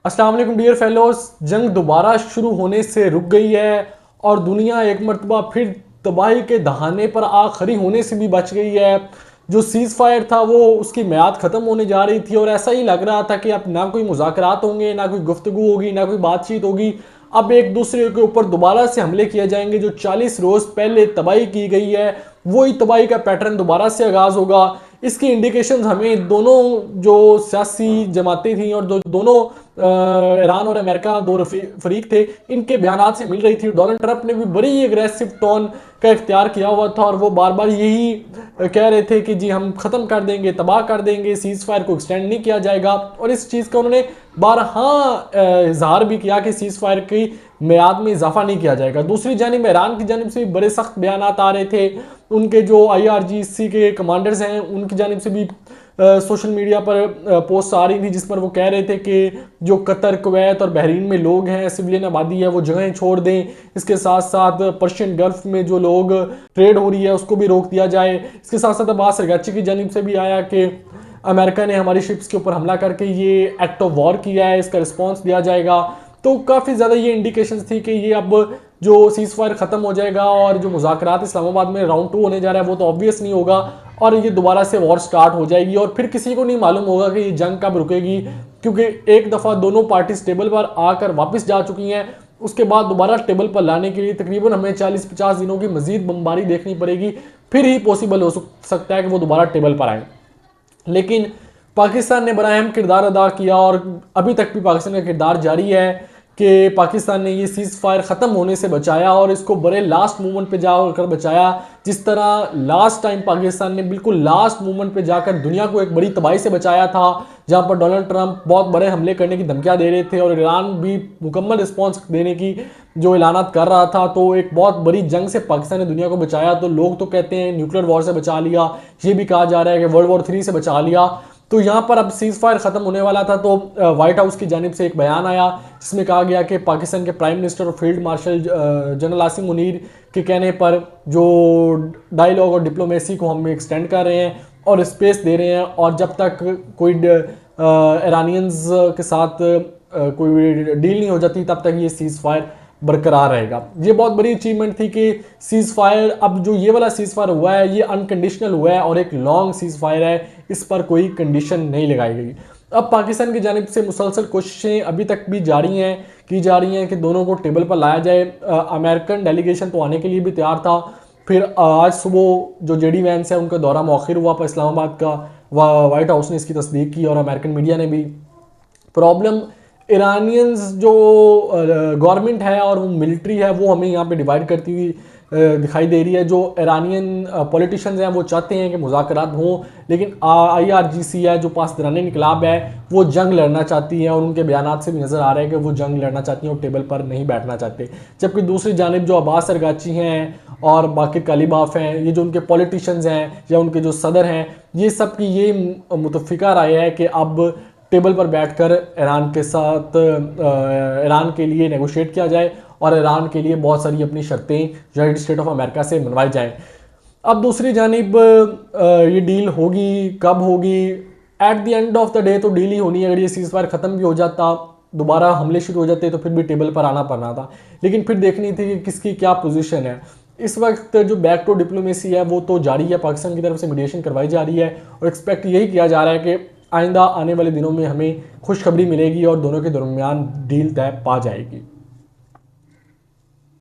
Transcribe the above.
अस्सलाम वालेकुम dear fellows. जंग दोबारा शुरू होने से रुक गई है और दुनिया एक मरतबा फिर तबाही के दहाने पर आ खड़ी होने से भी बच गई है। जो सीज़ फायर था वो उसकी म्याद ख़त्म होने जा रही थी और ऐसा ही लग रहा था कि अब ना कोई मुज़ाकरात होंगे, ना कोई गुफ्तगू होगी, ना कोई बातचीत होगी। अब एक दूसरे के ऊपर दोबारा से हमले किए जाएंगे। जो 40 रोज़ पहले तबाही की गई है वही तबाही का पैटर्न दोबारा से आगाज़ होगा। इसकी इंडिकेशंस हमें दोनों जो सियासी जमातें थी और जो दोनों ईरान और अमेरिका दो फरीक थे, इनके बयान से मिल रही थी। डोनाल्ड ट्रंप ने भी बड़ी एग्रेसिव टोन का इख्तियार किया हुआ था और वो बार बार यही कह रहे थे कि जी हम ख़त्म कर देंगे, तबाह कर देंगे, सीज़ फायर को एक्सटेंड नहीं किया जाएगा। और इस चीज़ का उन्होंने बारहा इजहार भी किया कि सीज़ फायर की मियाद में इजाफा नहीं किया जाएगा। दूसरी जानिब ईरान की जानिब से भी बड़े सख्त बयान आ रहे थे। उनके जो IRGC के कमांडर्स हैं उनकी जानिब से भी सोशल मीडिया पर पोस्ट आ रही थी जिस पर वो कह रहे थे कि जो कतर, कुवैत और बहरीन में लोग हैं, सिविलियन आबादी है, वो जगहें छोड़ दें। इसके साथ साथ पर्शियन गल्फ में जो लोग ट्रेड हो रही है उसको भी रोक दिया जाए। इसके साथ साथ अब्बास अरगाची की जानिब से भी आया कि अमेरिका ने हमारी शिप्स के ऊपर हमला करके ये एक्ट ऑफ वॉर किया है, इसका रिस्पॉन्स दिया जाएगा। तो काफ़ी ज़्यादा ये इंडिकेशन थी कि ये अब जो सीज़ फायर ख़त्म हो जाएगा और जो मुज़ाकरात इस्लामाबाद में राउंड 2 होने जा रहा है वो तो ऑब्वियस नहीं होगा और ये दोबारा से वॉर स्टार्ट हो जाएगी और फिर किसी को नहीं मालूम होगा कि ये जंग कब रुकेगी, क्योंकि एक दफ़ा दोनों पार्टीज टेबल पर आकर वापस जा चुकी हैं। उसके बाद दोबारा टेबल पर लाने के लिए तकरीबन हमें 40-50 दिनों की मजीद बमबारी देखनी पड़ेगी, फिर ही पॉसिबल हो सकता है कि वो दोबारा टेबल पर आए। लेकिन पाकिस्तान ने बड़ा अहम किरदार अदा किया और अभी तक भी पाकिस्तान का किरदार जारी है कि पाकिस्तान ने ये सीज़ फायर ख़त्म होने से बचाया और इसको बड़े लास्ट मोमेंट पे जाकर बचाया। जिस तरह लास्ट टाइम पाकिस्तान ने बिल्कुल लास्ट मोमेंट पे जाकर दुनिया को एक बड़ी तबाही से बचाया था, जहां पर डोनाल्ड ट्रंप बहुत बड़े हमले करने की धमकियां दे रहे थे और ईरान भी मुकम्मल रिस्पॉन्स देने की जो ऐलानात कर रहा था। तो एक बहुत बड़ी जंग से पाकिस्तान ने दुनिया को बचाया। तो लोग तो कहते हैं न्यूक्लियर वॉर से बचा लिया, ये भी कहा जा रहा है कि वर्ल्ड वॉर 3 से बचा लिया। तो यहाँ पर अब सीज़ फायर ख़त्म होने वाला था तो व्हाइट हाउस की जानिब से एक बयान आया जिसमें कहा गया कि पाकिस्तान के प्राइम मिनिस्टर और field marshal general Asim Munir के कहने पर जो डायलॉग और डिप्लोमेसी को हम एक्सटेंड कर रहे हैं और स्पेस दे रहे हैं और जब तक कोई ईरानियंस के साथ कोई डील नहीं हो जाती तब तक ये सीज़ फायर बरकरार रहेगा। ये बहुत बड़ी अचीवमेंट थी कि सीज़ फायर, अब जो ये वाला सीज़ फायर हुआ है ये अनकंडीशनल हुआ है और एक लॉन्ग सीज़ फायर है, इस पर कोई कंडीशन नहीं लगाई गई। अब पाकिस्तान की जानिब से मुसलसल कोशिशें अभी तक भी जारी हैं की जा रही हैं कि दोनों को टेबल पर लाया जाए। अमेरिकन डेलीगेशन तो आने के लिए भी तैयार था। फिर आज सुबह जो JD वैंस है उनका दौरा मौखिर हुआ पर इस्लामाबाद का, वाइट हाउस ने इसकी तस्दीक की और अमेरिकन मीडिया ने भी। प्रॉब्लम ईरानियंस जो गवर्नमेंट है और मिलिट्री है वो हमें यहाँ पे डिवाइड करती हुई दिखाई दे रही है। जो ईरानियन पॉलिटिशियंस हैं वो चाहते हैं कि मुज़ाकरात हों, लेकिन IRGC है जो पासदारान इनकलाब है वो जंग लड़ना चाहती है और उनके बयानात से भी नज़र आ रहा है कि वो जंग लड़ना चाहती हैं और टेबल पर नहीं बैठना चाहते। जबकि दूसरी जानिब जो अब्बास अरगाची हैं और बाकी कालिबाफ हैं, ये जो उनके पॉलिटिशियंस हैं या उनके जो सदर हैं, ये सब की ये मुतफ़िका राय है कि अब टेबल पर बैठकर ईरान के साथ ईरान के लिए नेगोशिएट किया जाए और ईरान के लिए बहुत सारी अपनी शर्तें यूनाइटेड स्टेट ऑफ अमेरिका से मनवाई जाएं। अब दूसरी जानिब ये डील होगी कब होगी? At the end of the day तो डील ही होनी है। अगर ये सीज़ फायर ख़त्म भी हो जाता, दोबारा हमले शुरू हो जाते तो फिर भी टेबल पर आना पड़ना था, लेकिन फिर देखनी थी कि किसकी क्या पोजीशन है। इस वक्त जो बैक टू डिप्लोमेसी है वो तो जारी है, पाकिस्तान की तरफ से मीडिएशन करवाई जा रही है और एक्सपेक्ट यही किया जा रहा है कि आइंदा आने वाले दिनों में हमें खुशखबरी मिलेगी और दोनों के दरमियान डील तय पा जाएगी।